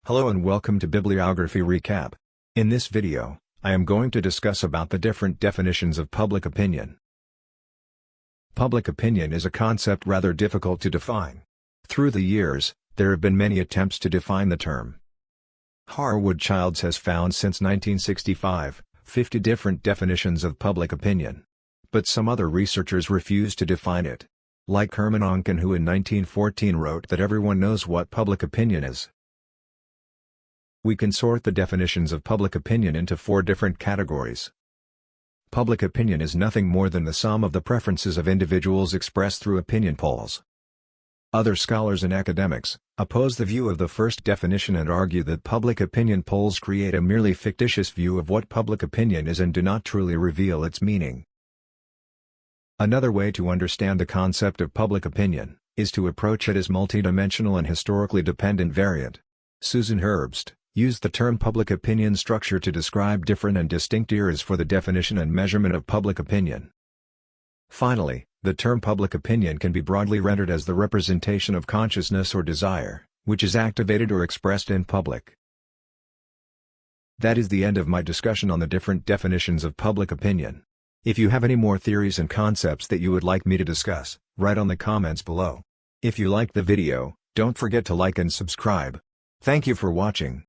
Hello and welcome to Bibliography Recap. In this video, I am going to discuss about the different definitions of public opinion. Public opinion is a concept rather difficult to define. Through the years, there have been many attempts to define the term. Harwood Childs has found since 1965, 50 different definitions of public opinion. But some other researchers refuse to define it. Like Herman Onken, who in 1914 wrote that everyone knows what public opinion is. We can sort the definitions of public opinion into 4 different categories. Public opinion is nothing more than the sum of the preferences of individuals expressed through opinion polls. Other scholars and academics oppose the view of the first definition and argue that public opinion polls create a merely fictitious view of what public opinion is and do not truly reveal its meaning. Another way to understand the concept of public opinion is to approach it as multidimensional and historically dependent variant. Susan Herbst used the term public opinion structure to describe different and distinct eras for the definition and measurement of public opinion. Finally, the term public opinion can be broadly rendered as the representation of consciousness or desire, which is activated or expressed in public. That is the end of my discussion on the different definitions of public opinion. If you have any more theories and concepts that you would like me to discuss, write on the comments below. If you liked the video, don't forget to like and subscribe. Thank you for watching.